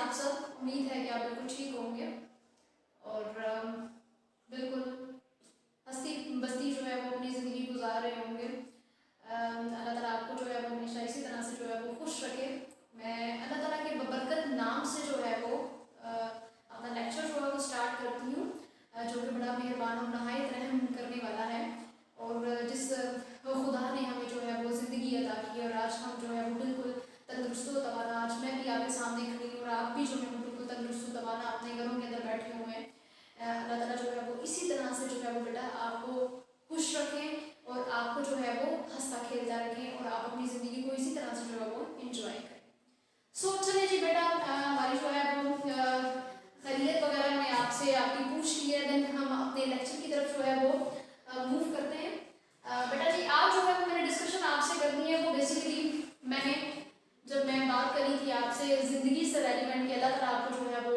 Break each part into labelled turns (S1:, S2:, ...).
S1: आप सब? उम्मीद है कि आप बिल्कुल ठीक होंगे और बिल्कुल हंसती बस्ती जो है वो अपनी ज़िंदगी गुजार रहे होंगे। अल्लाह ताला आपको जो है वो हमेशा इसी तरह से जो है वो खुश रखे। मैं अल्लाह ताला के बबरकत नाम से जो है वो अपना लेक्चर जो है वो स्टार्ट करती हूँ, जो कि बड़ा मेहरबान और नहायत रहम करने वाला है। और जिस खुदा ने हमें जो है वो ज़िंदगी अता की और आज हम जो है वो बिल्कुल तंदुरुस्त तवाना, आज मैं भी आपके सामने खड़ी हूँ और आप भी जो है वो बिल्कुल तंदुरुस्त तवाना अपने घरों के अंदर बैठे हुए हैं। अल्लाह ताला जो है वो इसी तरह से जो है वो बेटा आपको खुश रखें और आपको जो है वो हंसता खेलता रखें और आप अपनी ज़िंदगी को इसी तरह से जो है वो इंजॉय करें। सो चलिए जी बेटा, हमारी जो है वो खैरियत वगैरह मैंने आपसे आपकी पूछ ली है। देन हम अपने लेक्चर की तरफ जो है वो मूव करते हैं। बेटा जी आज जो है वो मैंने डिस्कशन आपसे करनी है वो बेसिकली मैंने जब मैं बात करी थी आपसे ज़िंदगी से रेलिवेंट कि अल्लाह ताला आपको जो है वो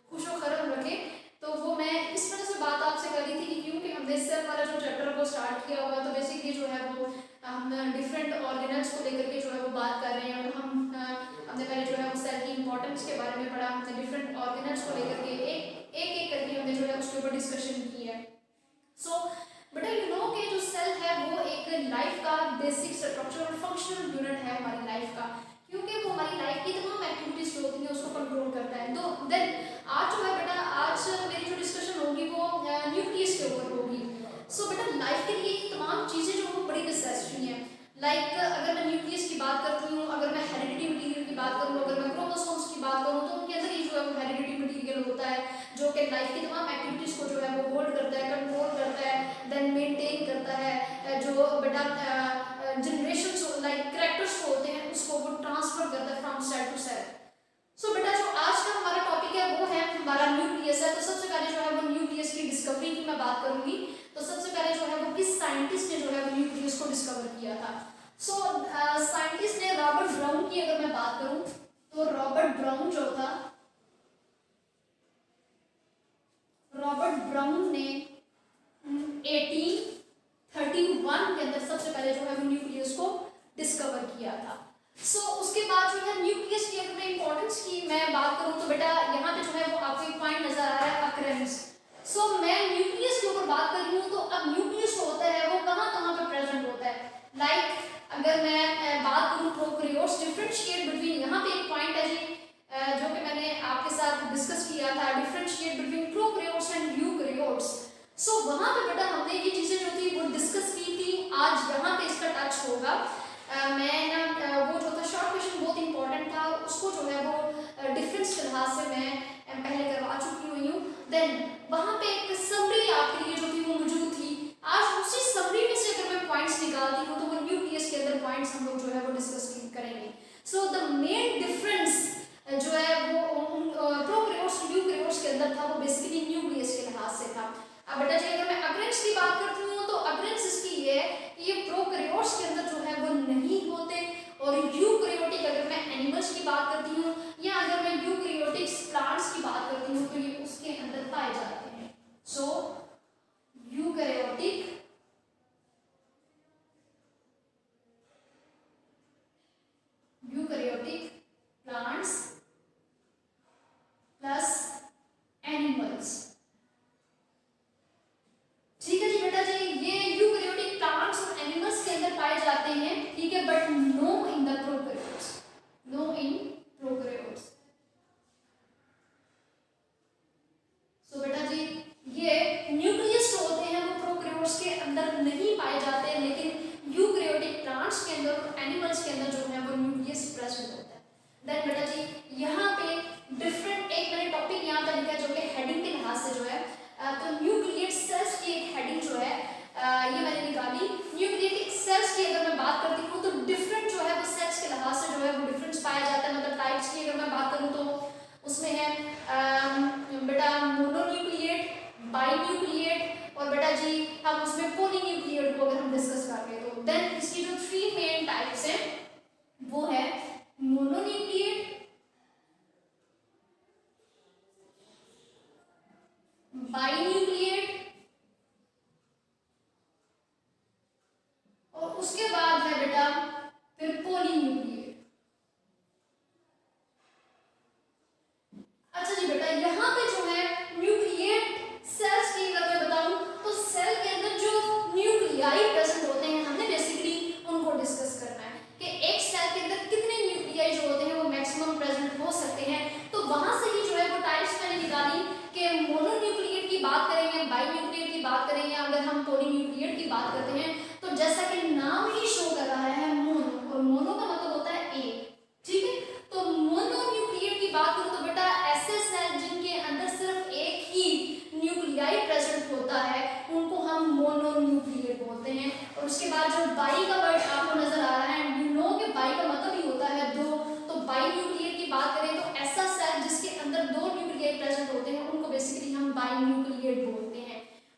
S1: खुश व खरम रखे, तो वो मैं इस वजह से बात आपसे करी थी कि क्योंकि हमने इससे हमारा जो चैप्टर को स्टार्ट किया हुआ, तो बेसिकली जो है वो हम डिफरेंट ऑर्गेनल्स को लेकर के जो है वो बात कर रहे हैं और हमने पहले जो है वो सेल की इंपॉर्टेंस के बारे में पढ़ा। हमने डिफरेंट ऑर्गेनल्स को लेकर के एक करके हमने जो है उसके ऊपर डिस्कशन की है। सो बेटा यू नो कि जो सेल है वो एक लाइफ का बेसिक स्ट्रक्चर और फंक्शनल यूनिट है हमारी लाइफ का, क्योंकि वो हमारी लाइफ की तमाम एक्टिविटीज जो होती हैं उसको कंट्रोल करता है। तो देन आज जो है बेटा आज मेरी जो डिस्कशन होगी वो न्यूक्लियस के ऊपर होगी। सो बेटा लाइफ के लिए तमाम चीज़ें जो वो बड़ी नेसेसरी हैं। लाइक अगर मैं न्यूक्लियस की बात करती हूँ, अगर मैं हेरिडिटी मटीरियल की बात करूँ, अगर मैं क्रोमोसोम्स की बात करूँ, तो उनके अंदर ही जो है वो हेरिडिटी मटीरियल होता है जो कि लाइफ की तमाम एक्टिविटीज़ को जो है वो होल्ड करता है, कंट्रोल करता है, देन मेंटेन करता है। जो बेटा जनरेशन लाइक करेक्टर्स होते हैं उसको वो ट्रांसफर करता है फ्रॉम सेल टू सेल। सो बेटा जो आज का हमारा टॉपिक है वो है हमारा न्यूक्लियस है। तो सबसे पहले जो है वो न्यूक्लियस की डिस्कवरी की मैं बात करूंगी। तो सबसे पहले जो है वो किस साइंटिस्ट ने जो है वो न्यूक्लियस को डिस्कवर किया था? सो साइंटिस्ट ने रॉबर्ट ब्राउन की अगर मैं बात करूं तो रॉबर्ट ब्राउन जो था, रॉबर्ट ब्राउन ने 1831 के अंदर सबसे पहले जो है वो न्यूक्लियस को डिस्कवर किया था। सो उसके बाद जो है न्यूक्लियस की अगर मैं इंपॉर्टेंस की मैं बात करूं तो बेटा यहाँ पे जो है वो आपको एक पॉइंट नजर आ रहा है अकरेंस। सो मैं न्यूक्लियस के ऊपर बात कर रही हूँ, तो अब न्यूक्लियस होता है वो कहाँ कहाँ पे प्रेजेंट होता है। लाइक अगर मैं बात करूँ प्रोकैरियोट्स डिफरेंशिएट बिटवीन, यहाँ पे एक पॉइंट है जी जो कि मैंने आपके साथ डिस्कस किया था, differentiate between prokaryotes and eukaryotes. So वहाँ पे बेटा हमने ये चीज़ें जो थी वो डिस्कस की थी। आज यहाँ पे इसका टच होगा। मैं ना वो जो था शॉर्ट क्वेश्चन बहुत इंपॉर्टेंट था, उसको जो है वो डिफरेंस के लिहाज से मैं पहले करवा चुकी हुई हूँ। देन वहाँ पे एक समरी आपके लिए जो थी वो मौजूद थी। आज उसी समरी में से अगर मैं पॉइंट्स निकालती हूँ तो वो न्यूक्लियस के अंदर पॉइंट्स हम लोग जो है वो डिस्कस करेंगे। सो द मेन डिफरेंस जो है वो प्रोकैरियोट्स और यूकैरियोट्स के अंदर था वो बेसिकली न्यूक्लियस के लिहाज से था। अब बेटा जी अगर मैं अकरेंस की बात करती हूँ तो अकरेंस इसकी ये है कि ये प्रोकैरियोट्स के अंदर जो है वो नहीं होते, और यूकैरियोटिक अगर मैं एनिमल्स की बात करती हूँ या अगर मैं यूकैरियोटिक प्लांट्स की बात करती हूँ तो ये उसके अंदर पाए जाते हैं। सो यूकैरियोटिक प्लांट्स प्लस एनिमल्स। ठीक है जी बेटा जी, ये यूकैरियोटिक प्लांट्स और एनिमल्स के अंदर पाए जाते हैं, ठीक है, but no in the prokaryotes, no in prokaryotes. So बेटा जी ये न्यूक्लियस जो होते हैं वो प्रोकैरियोट्स के अंदर नहीं पाए जाते, लेकिन यूकैरियोटिक प्लांट्स के अंदर और एनिमल्स के अंदर जो है वो न्यूक्लियस प्रेजेंट होता है। देन बेटा जी यहाँ पे डिफरेंट एक मैंने टॉपिक यहाँ पर लिखा है जो कि हेडिंग के लिहाज से जो है तो न्यूक्लियेट सेल्स की एक हेडिंग जो है ये मैंने निकाली। न्यूक्लियेटिक सेल्स की अगर मैं बात करती हूँ तो डिफरेंट जो है वो सेल्स के लिहाज से जो है वो डिफरेंस पाया जाता है। मतलब टाइप्स की अगर मैं बात करूँ तो उसमें है बेटा मोनोन्यूक्लिएट, बाइन्यूक्लिएट और बेटा जी हम उसमें पॉलीन्यूक्लिएट को अगर हम डिस्कस कर रहे हैं तो देन इसकी जो थ्री मेन टाइप्स हैं वो है मोनोन्यूक्लिएट, बाइन्यूक्लिएट और उसके बाद है बेटा फिर पॉलीन्यूक्लिएट।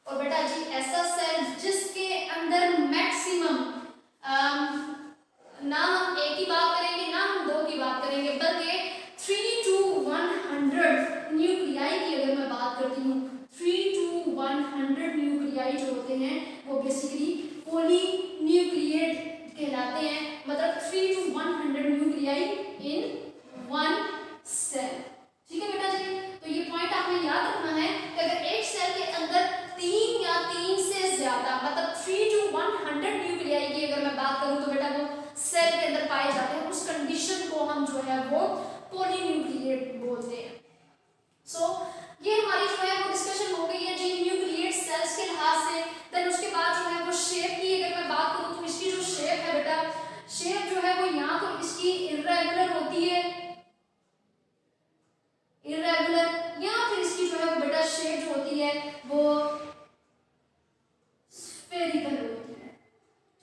S1: और बेटा जी ऐसा सेल जिसके अंदर मैक्सिमम ना हम एक की बात करेंगे ना हम दो की बात करेंगे, बल्कि 3 to 100 न्यूक्लियाई की अगर मैं बात करती हूँ, 3 to 100 न्यूक्लियाई जो होते हैं वो बेसिकली पॉली न्यूक्लिएट कहलाते हैं। मतलब 3 to 100 nuclei in one cell. ठीक है बेटा जी, तो ये पॉइंट आपने याद रखना है कि अगर एक सेल के अंदर 3 या 3 से ज्यादा मतलब 3 to 100 न्यूक्लियाई की अगर मैं बात करूं तो बेटा वो सेल के अंदर पाए जाते हैं, उस कंडीशन को हम जो है वो पॉलीन्यूक्लिएट बोलते हैं। सो ये हमारी जो है वो डिस्कशन हो गई है जी न्यूक्लिएट सेल्स के लिहाज से। देन उसके बाद जो है वो शेप की अगर मैं बात करूं तो इसकी जो शेप है बेटा, शेप जो है वो यहाँ तो इसकी इर्रेगुलर होती है, इर्रेगुलर, या फिर इसकी जो है वो बेटा शेप जो होती है वो स्फेरिकल होती है।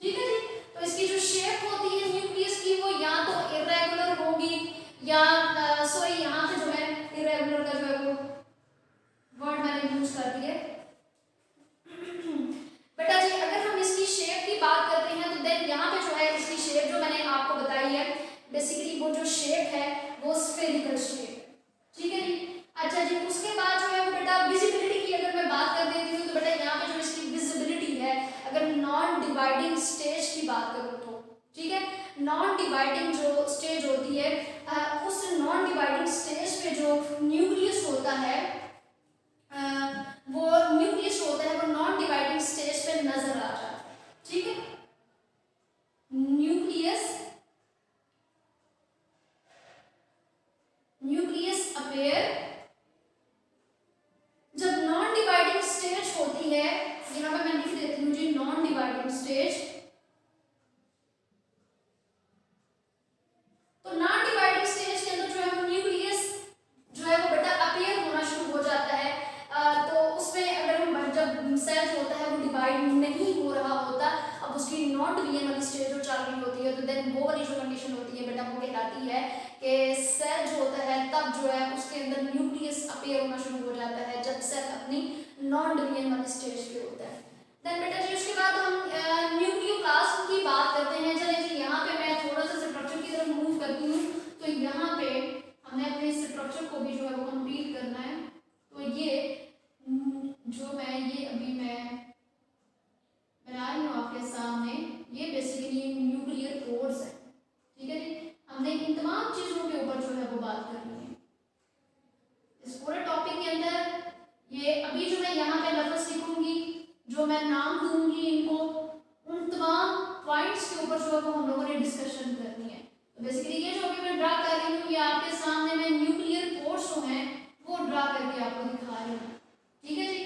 S1: ठीक है जी, तो इसकी जो शेप होती है न्यूक्लियस की वो या तो इर्रेगुलर होगी या सॉरी यहाँ पे जो है इर्रेगुलर का जो है वो वर्ड मैंने यूज कर दिया। बेटा जी अगर हम इसकी शेप की बात करते हैं तो देन यहाँ पे जो है इसकी शेप जो मैंने आपको बताई है बेसिकली वो जो शेप है वो स्फेरिकल शेप है। ठीक है जी, अच्छा जी उसके बाद जो है वो बेटा विजिबिलिटी की अगर मैं बात कर देती हूँ तो बेटा यहाँ पे जो इसकी विजिबिलिटी है अगर नॉन डिवाइडिंग स्टेज की बात करूँ तो, ठीक है, नॉन डिवाइडिंग जो स्टेज होती है उस नॉन डिवाइडिंग स्टेज पे जो न्यूक्लियस होता है वो न्यूक्लियस होता है वो नॉन डिवाइडिंग स्टेज पे नजर आ जाता है। ठीक है, न्यूक्लियस अपीयर जब नॉन डिवाइडिंग स्टेज होती है, यहाँ पे मैं लिख देती हूँ जी नॉन डिवाइडिंग स्टेज। तो नॉन डिवाइडिंग स्टेज के अंदर जो है वो न्यूक्लियस जो है वो बेटा अपीयर होना शुरू हो जाता है। तो उसमें अगर हम जब सेल जो होता है वो डिवाइड नहीं हो रहा होता, अब उसकी नॉन डिवीजन वाली स्टेज जो चल रही होती है तो देन वो वाली जो कंडीशन होती है बेटा वो कहलाती है कि सेल जो होता है तब जो है उसके अंदर न्यूक्लियस अपीयर होना शुरू हो जाता है जब सेल अपनी नॉन डिवीजन वाली स्टेज पे होता है। देन बेटा जी उसके बाद हम न्यूक्लियोप्लाज्म की बात करते हैं। चलिए जी यहाँ पे मैं थोड़ा सा स्ट्रक्चर की तरफ मूव करती हूँ, तो यहाँ पे हमने अपने स्ट्रक्चर को भी जो है वो कंप्लीट करना है। तो ये जो मैं ये अभी मैं बना रही हूँ आपके सामने ये बेसिकली न्यूक्लियर पोर्स है। ठीक है जी, हमने इन तमाम चीजों के ऊपर जो है वो बात करनी है इस पूरे टॉपिक के अंदर। ये अभी जो मैं यहाँ पे लफ्ज लिखूंगी, जो मैं नाम दूंगी इनको, उन तमाम पॉइंट्स के ऊपर जो है वो हम लोगों ने डिस्कशन करनी है। तो बेसिकली ये जो अभी मैं ड्रा कर रही हूँ ये आपके सामने मैं न्यूक्लियर पोर्स जो हैं वो ड्रा करके आपको दिखा रही हूँ। ठीक है जी,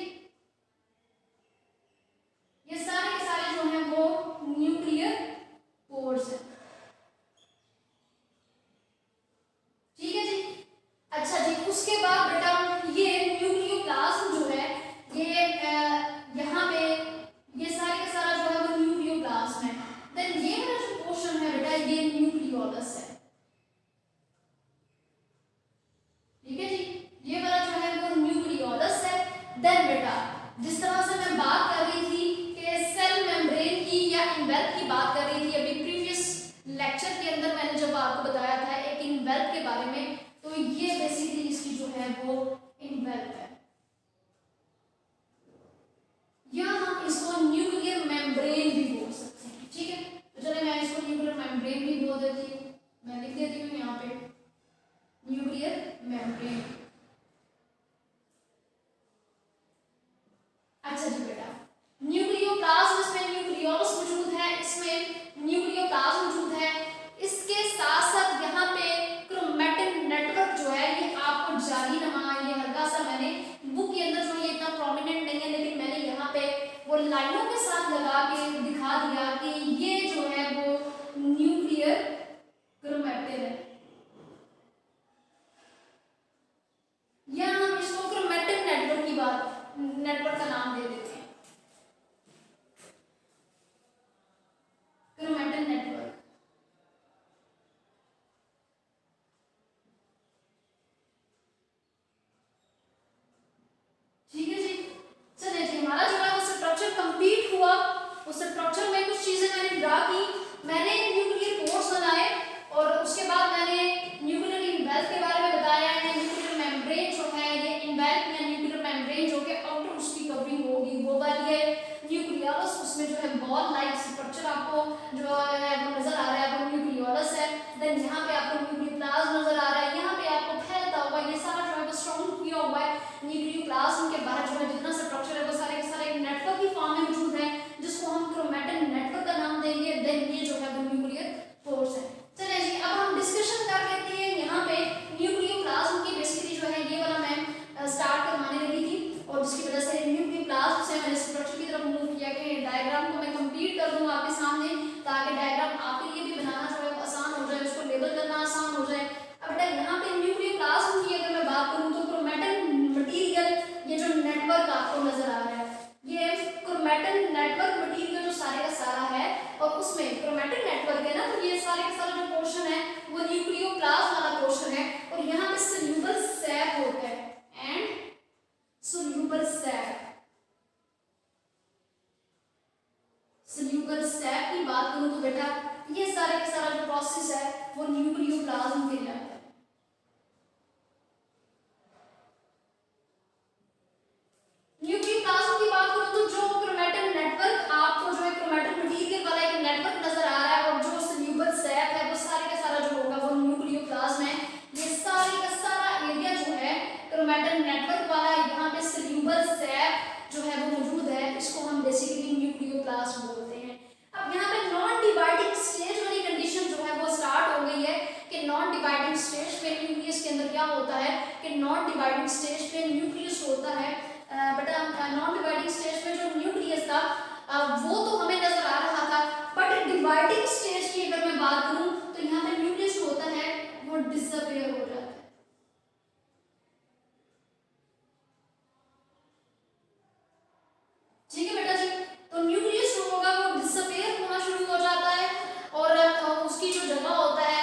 S1: ये सारे के सारे जो हैं वो न्यूक्लियर पोर्स हैं। ठीक है जी, अच्छा जी उसके बाद बेटा ये न्यूक्लियोप्लाज्म जो है ये यहाँ पे ये सारे का सारा जो है वो न्यूक्लियोप्लाज्म है। देन ये वाला जो पोर्शन है बेटा ये न्यूक्लियोलस है। ठीक है जी, ये वाला जो है वो न्यूक्लियोलस है। देन बेटा जिस तरह से मैं बात कर रही थी कि सेल मेम्ब्रेन की या इनवेल्प की बात कर रही थी अभी प्रीवियस लेक्चर के अंदर मैंने जब आपको बताया था एक इनवेल्प के बारे में, तो ये बेसिकली इसकी जो है वो इनवेल्प है या हम इसको न्यूक्लियर मेम्ब्रेन भी बोल सकते हैं। ठीक है, तो चलिए मैं इसको न्यूक्लियर मेम्ब्रेन भी बोल देती हूँ, मैं लिख देती हूँ यहाँ पे न्यूक्लियर मेम्ब्रेन। अच्छा जी बेटा न्यूक्लियोप्लाज्म इसमें न्यूक्लियोलस मौजूद है, इसमें न्यूक्लियोप्लाज्म मौजूद है, इसके साथ साथ यहाँ पे क्रोमैटिन नेटवर्क जो है ये आपको जालीनुमा, ये हल्का सा मैंने बुक के अंदर जो ये इतना प्रोमिनेंट नहीं है लेकिन मैंने यहाँ पे वो लाइनों के साथ लगा के दिखा दिया कि ये जो है वो न्यूक्लियर क्रोमैटिन है। आपको न्यूक्लियोप्लाज्म नजर आ रहा है, यहाँ पे आपको फैलता हुआ ये सारा जो है वो सराउंड किया हुआ है न्यूक्लियोप्लाज्म के बाहर जो है जितना स्ट्रक्चर है वो सारे के सारे एक नेटवर्क की फॉर्म में मौजूद है जिसको हम क्रोमैटिन नेटवर्क का नाम देंगे। देन ये जो है वो न्यूक्लियर पोर्स है। चलिए जी अब हम डिस्कशन कर लेते हैं यहाँ पे न्यूक्लियोप्लाज्म की। बेसिकली जो है ये वाला मैं स्टार्ट करवाने लगी थी और जिसकी वजह से न्यूक्लियोप्लाज्म से मैंने स्ट्रक्चर की तरफ मूव किया कि डायग्राम को मैं कंप्लीट कर दूं आपके सामने ताकि डायग्राम आपके लिए भी बनाना जो है आसान हो जाए, उसको लेबल करना आसान हो जाए। अब बेटा यहाँ पे न्यूक्लियोप्लाज्म की अगर मैं बात करूँ तो क्रोमैटिन मटीरियल ये जो नेटवर्क आपको नजर आ रहा है ये क्रोमैटिन नेटवर्क मटीरियल जो सारे का सारा है और उसमें क्रोमैटिन नेटवर्क है ना, तो ये सारे का सारा जो पोर्शन है वो न्यूक्लियोप्लाज्म वाला पोर्शन है और यहाँ पे सोल्यूबल सैक होता है and soluble sac. Soluble sac की बात करूं तो बेटा ये सारे का सारा जो प्रोसेस है वो न्यूक्लियोप्लाज्म के लिए आता है। न्यूक्लियोप्लाज्म की बात करूं तो जो क्रोमैटिन नेटवर्क आपको जो है क्रोमैटिन मटेरियल वाला एक नेटवर्क नजर आ रहा है और जो सोल्यूबल सैक है वो सारे का सारा जो होगा वो न्यूक्लियोप्लाज्म है। ये सारे का सारा एरिया जो है क्रोमैटिन नेटवर्क वाला यहाँ पे सोल्यूबल सैक जो है वो मौजूद है, इसको हम बेसिकली न्यूक्लियोप्लाज्म बोलते हैं। अब यहाँ पे नॉन डिवाइडिंग स्टेज वाली कंडीशन जो है वो स्टार्ट हो गई है कि नॉन डिवाइडिंग स्टेज पे न्यूक्लियस के अंदर क्या होता है कि नॉन डिवाइडिंग स्टेज पे न्यूक्लियस होता है। बेटा नॉन डिवाइडिंग स्टेज में जो न्यूक्लियस था वो तो हमें नजर आ रहा था, बट डिवाइडिंग स्टेज की अगर मैं बात करूं तो यहाँ पे न्यूक्लियस होता है वो डिसअपीयर हो जाता है। ठीक है बेटा जी, तो न्यूक्लियस जो होगा वो डिसअपीयर होना शुरू हो जाता है और उसकी जो जगह होता है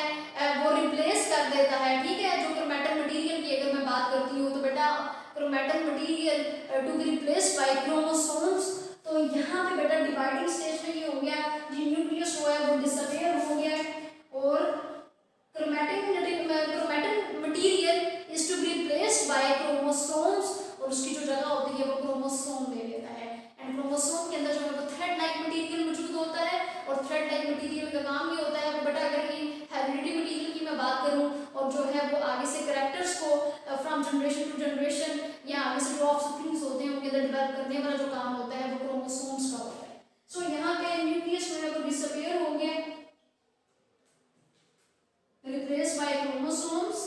S1: वो रिप्लेस कर देता है। ठीक है, जो क्रोमैटिन मटेरियल की अगर मैं बात करती हूँ तो बेटा chromatin material to be replaced by chromosomes, तो यहाँ पे बेटा डिवाइडिंग स्टेज में ये हो गया जो न्यूक्लियस जो है वो डिसअपीयर हो गया और chromatin material is to be replaced by chromosomes और उसकी जो जगह होती है वो क्रोमोसोम ले लेता है। एंड क्रोमोसोम के अंदर जो है वो थ्रेड लाइक मटेरियल मौजूद होता है और थ्रेड लाइक मटेरियल का काम ये होता है वो बेटा अगर कि हेरिडिटी मटेरियल की मैं बात करूं और जो है वो आगे से कैरेक्टर्स को फ्रॉम जनरेशन टू जनरेशन या आगे से जो ऑफस्प्रिंग्स होते हैं उनके अंदर डेवलप करने वाला जो काम होता है वो क्रोमोसोम्स का होता है। सो यहाँ पे न्यूक्लियस जो है वो डिसअपीयर हो गया, रिप्लेस्ड बाय क्रोमोसोम्स।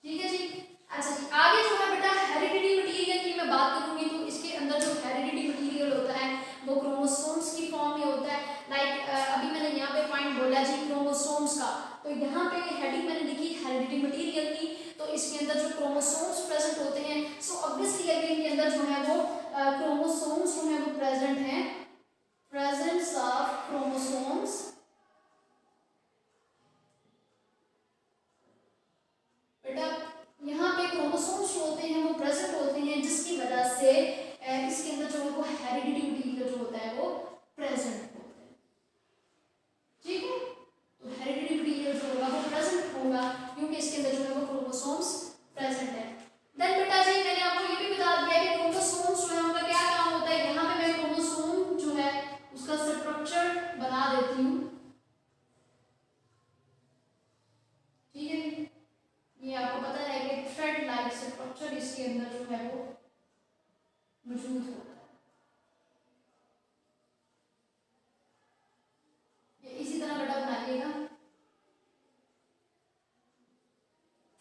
S1: ठीक है जी, अच्छा जी आगे जो है बेटा हेरिडिटी मटेरियल की मैं बात करूंगी तो इसके अंदर जो हेरिडिटी मटेरियल होता है वो क्रोमोसोम्स की फॉर्म में होता है। लाइक अभी मैंने यहाँ पे पॉइंट बोला जी क्रोमोसोम्स का, तो यहाँ पे हेडिंग मैंने लिखी हेरिडिटी मटेरियल की, तो इसके अंदर जो क्रोमोसोम्स प्रेजेंट होते हैं सो ऑब्वियसली अगर इनके अंदर जो है वो क्रोमोसोम्स जो है वो प्रेजेंट हैं, प्रेजेंस ऑफ क्रोमोसोम्स। बेटा यहाँ पे क्रोमोसोम्स जो होते हैं वो प्रेजेंट होते हैं जिसकी वजह से इसके अंदर जो है वो हेरिडिटी मटेरियल जो होता है वो प्रेजेंट होता है। ठीक है, तो हेरिडिटी मटेरियल जो होगा वो प्रेजेंट होगा क्योंकि इसके अंदर जो है वो क्रोमोसोम्स प्रेजेंट है। देन बेटा जी मैंने आपको ये भी बता दिया कि क्रोमोसोम्स जो है उनका क्या काम होता है। यहाँ पे मैं क्रोमोसोम जो है उसका स्ट्रक्चर बना देती हूँ। ठीक है, ये आपको पता है कि थ्रेड लाइक स्ट्रक्चर इसके अंदर जो है वो मौजूद होता है। ये इसी तरह बेटा बनाइएगा,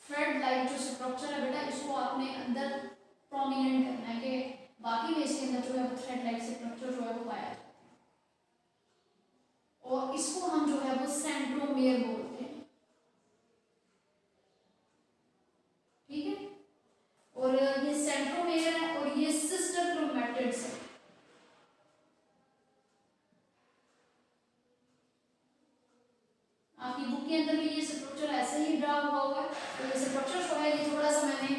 S1: थ्रेड लाइक जो स्ट्रक्चर है बेटा इसको आपने अंदर प्रोमिनेंट करना है कि बाकी में इसके अंदर जो है वो थ्रेड लाइक स्ट्रक्चर जो है वो पाया जाता है और इसको हम जो है वो सेंट्रोमेयर बोलते हैं। ठीक है, और ये सेंट्रोमेयर है और ये सिस्टर क्रोमैटिड्स है। आपकी बुक के अंदर भी ये स्ट्रक्चर ऐसे ही ड्रा हुआ होगा, तो ये स्ट्रक्चर जो है ये थोड़ा सा मैंने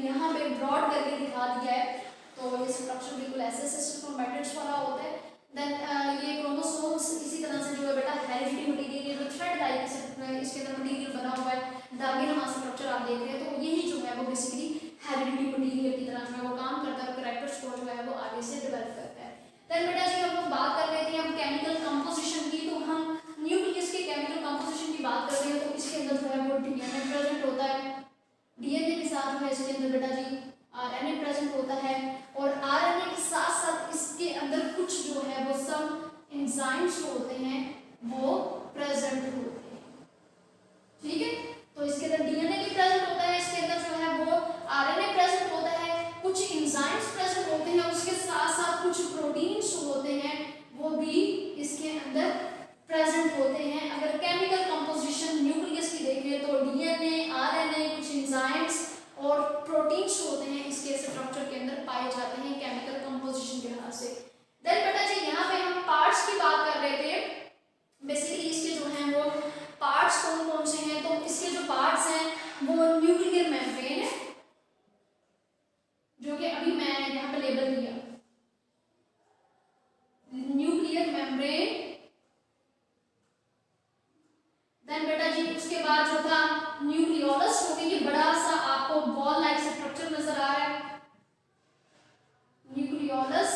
S1: यहाँ पे ब्रॉड करके दिखा दिया है, तो ये स्ट्रक्चर बिल्कुल ऐसे सिस्टर क्रोमैटिड्स वाला होता है। देन ये क्रोमोसोम्स इसी तरह से जो है बेटा हेरिडिटी मटेरियल ये जो थ्रेड लाइक इसके अंदर मटेरियल बना हुआ है, धागे नुमा स्ट्रक्चर आप देख रहे हैं, तो यही जो है वो बेसिकली हेरिडिटी मटेरियल की तरह जो है वो काम करता है, कैरेक्टर्स को जो है वो वो आगे से डेवलप करता है। देन बेटा जी हम लोग बात कर लेते हैं हम केमिकल कंपोजिशन की। तो हम न्यूक्लियस के केमिकल कंपोजिशन की बात करते हैं तो इसके अंदर जो है वो डीएनए प्रेजेंट होता है। डीएनए के साथ जो है इसके अंदर बेटा जी आरएनए प्रेजेंट होता है और आरएनए के साथ साथ इसके अंदर कुछ जो है वो सब एंजाइम्स जो होते हैं वो प्रेजेंट होते हैं। ठीक है, तो इसके अंदर डीएनए भी प्रेजेंट होता है, इसके अंदर जो है वो आरएनए प्रेजेंट होता है, कुछ एंजाइम्स प्रेजेंट होते हैं, उसके साथ साथ कुछ प्रोटीन्स होते हैं वो भी इसके अंदर प्रेजेंट होते हैं। अगर केमिकल कंपोजिशन न्यूक्लियस की देखें तो डीएनए, आरएनए, कुछ एंजाइम्स और प्रोटीन्स होते हैं इसके स्ट्रक्चर के अंदर पाए जाते हैं केमिकल कंपोजिशन के लिहाज से। देन बेटा जी यहाँ पे हम पार्ट्स की बात कर रहे थे। बेसिकली इसके जो हैं वो पार्ट्स कौन कौन से हैं, तो इसके जो पार्ट्स हैं वो न्यूक्लियर मेम्ब्रेन है जो कि अभी मैं यहाँ पे लेबल किया, न्यूक्लियर मेम्ब्रेन। देन बेटा जी उसके बाद जो था न्यूक्लियोलस, जो कि ये बड़ा सा आपको बॉल लाइक स्ट्रक्चर नजर आ रहा है, न्यूक्लियोलस।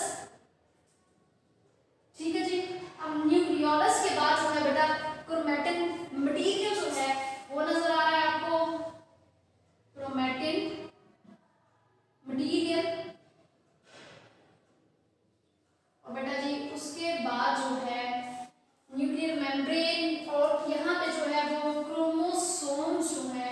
S1: ठीक है जी, अब न्यूक्लियोलस के बाद जो है बेटा क्रोमैटिन मटेरियल जो है वो नजर आ रहा है आपको, क्रोमैटिन मटेरियल। और बेटा जी उसके बाद जो है न्यूक्लियर मेम्ब्रेन और यहाँ पे जो है वो क्रोमोसोम्स जो है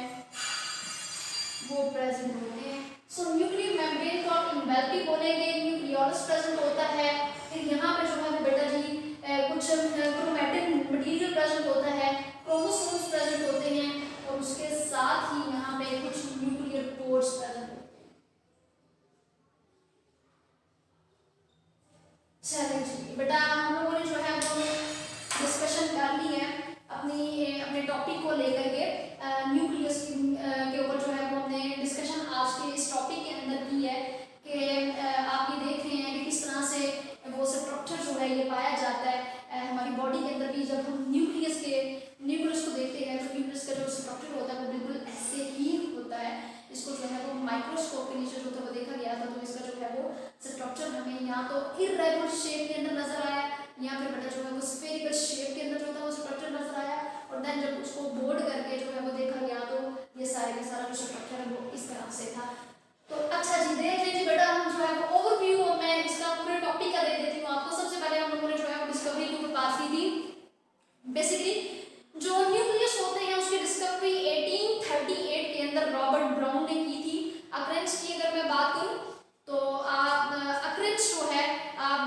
S1: वो प्रेजेंट होते हैं। सो न्यूक्लियर मेम्ब्रेन को आप इन्वेल्व भी बोलेंगे, न्यूक्लियोलस प्रेजेंट होता है, फिर यहाँ पे जो है वो बेटा जी कुछ क्रोमैटिन मटेरियल प्रेजेंट होता है, क्रोमोसोम्स प्रेजेंट होते हैं और उसके साथ ही यहाँ पे कुछ न्यूक्लियर पोर्स प्रेजेंट होते हैं। चलिए जी बेटा हम लोगों ने जो है वो डिस्कशन कर ली है अपने टॉपिक को लेकर के, न्यूक्लियस के ऊपर जो है वो हमने डिस्कशन आज के इस टॉपिक के अंदर की है कि आप ये देख रहे हैं कि किस तरह से वो स्ट्रक्चर जो है ये पाया जाता है हमारी बॉडी के अंदर भी। जब हम न्यूक्लियस को देखते हैं तो न्यूक्लियस का जो स्ट्रक्चर होता है वो बिल्कुल ऐसे ही होता है। इसको जो है वो माइक्रोस्कोप के नीचे जो था वो देखा गया था, तो इसका जो है वो स्ट्रक्चर हमें यहाँ तो इर्रेगुलर शेप के अंदर नजर आया, या फिर बेटा जो है वो स्फेरिकल शेप के अंदर जो था वो स्ट्रक्चर नजर आया, और देन जब उसको बोर्ड करके जो है वो देखा गया तो ये सारे का सारा जो स्ट्रक्चर है वो इस तरह से था। तो अच्छा जी देख लीजिए बेटा हम जो है वो ओवरव्यू मैं इसका पूरे टॉपिक का दे देती हूँ आपको। सबसे पहले हम लोगों ने जो है वो डिस्कवरी के ऊपर बात की थी। बेसिकली जो न्यूक्लियस होते हैं उसकी डिस्कवरी 1838 के अंदर रॉबर्ट ब्राउन ने की थी। अक्रेंस की अगर मैं बात करूँ तो अक्रेंस जो है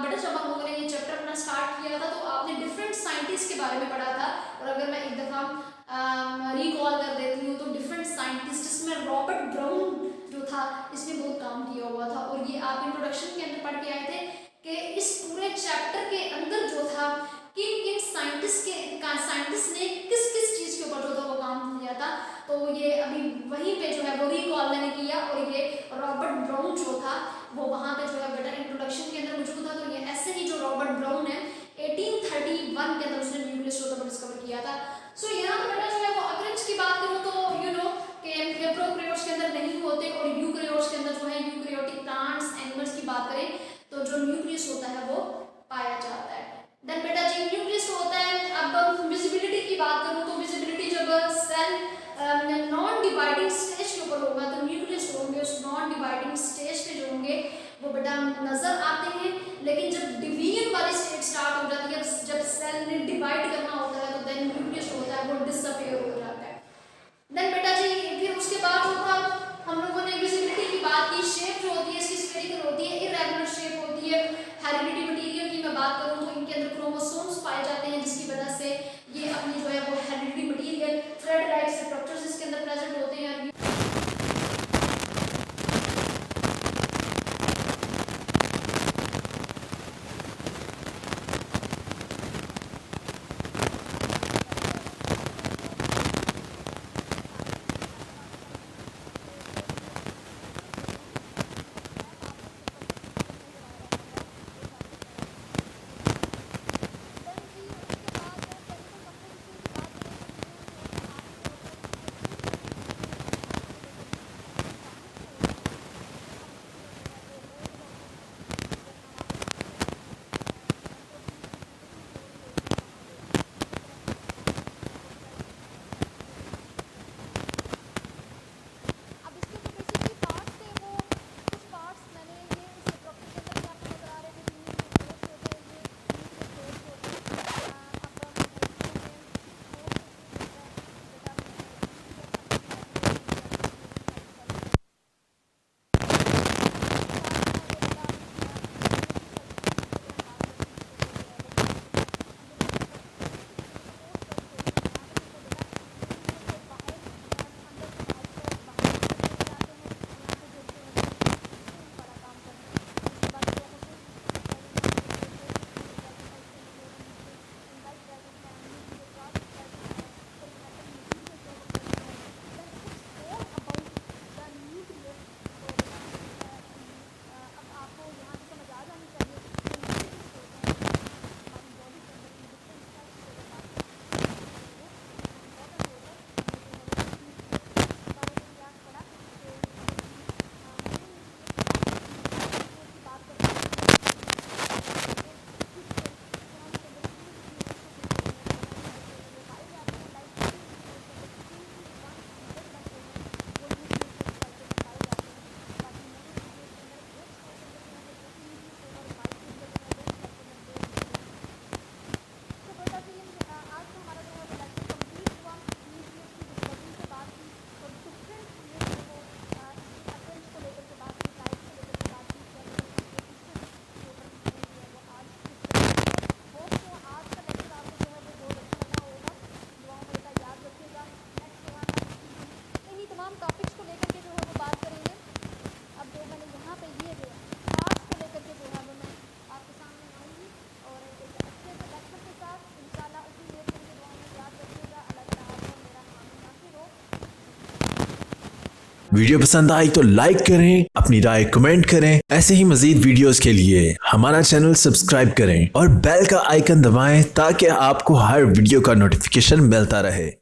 S1: बेटा जब हम लोगों ने ये चैप्टर अपना स्टार्ट किया था तो आपने डिफरेंट साइंटिस्ट के बारे में पढ़ा था, और अगर मैं एक दफ़ा रिकॉल कर देती हूँ तो डिफरेंट साइंटिस्ट इसमें रॉबर्ट ब्राउन जो था इसने बहुत काम किया हुआ था। और ये आप इंट्रोडक्शन के अंदर पढ़ के आए थे कि इस पूरे चैप्टर के अंदर जो था किन किन साइंटिस्ट ने किस किस चीज़ के ऊपर जो था वो काम किया था, तो ये अभी वहीं पे जो है वो रिकॉल मैंने किया। और ये रॉबर्ट ब्राउन जो था वो वहाँ पे जो है बेटा इंट्रोडक्शन के अंदर मौजूद था। तो ये ऐसे ही जो रॉबर्ट ब्राउन है 1831 के अंदर उसने न्यूक्लियस जो था वो डिस्कवर किया था। सो यहाँ पर बेटा जो है वो अक्रेंस की बात करूँ तो यू नो कि प्रोकैरियोट्स के अंदर नहीं होते, और यूकैरियोट्स के अंदर जो है यूकैरियोटिक प्लांट्स एनिमल्स की बात करें तो जो न्यूक्लियस होता है वो पाया जाता है। देन बेटा जी न्यूक्लियस होता है। अब विजिबिलिटी की बात करूँ तो विजिबिलिटी जब सेल नॉन डिवाइडिंग स्टेज के ऊपर होगा तो न्यूक्लियस होंगे उस नॉन डिवाइडिंग स्टेज पे जो होंगे वो बेटा नजर आते हैं, लेकिन जब डिवीजन वाली स्टेज स्टार्ट हो जाती है, जब सेल ने डिवाइड करना होता है तो देन न्यूक्लियस होता है वो डिसअपीयर हो जाता है। देन बेटा जी फिर उसके बाद जो था हम लोगों ने विजिबिलिटी की बात की। शेप जो होती है इसकी स्फेरिकल होती है, इरेगुलर शेप होती है। हेरिडिटी मटेरियल की मैं बात करूँ तो इनके अंदर क्रोमोसोम्स पाए जाते हैं जिसकी वजह से ये अपनी जो है वो heredity material thread like structures इसके अंदर प्रेजेंट होते हैं।
S2: वीडियो पसंद आई तो लाइक करें, अपनी राय कमेंट करें। ऐसे ही मजीद वीडियोस के लिए हमारा चैनल सब्सक्राइब करें और बेल का आइकन दबाएं ताकि आपको हर वीडियो का नोटिफिकेशन मिलता रहे।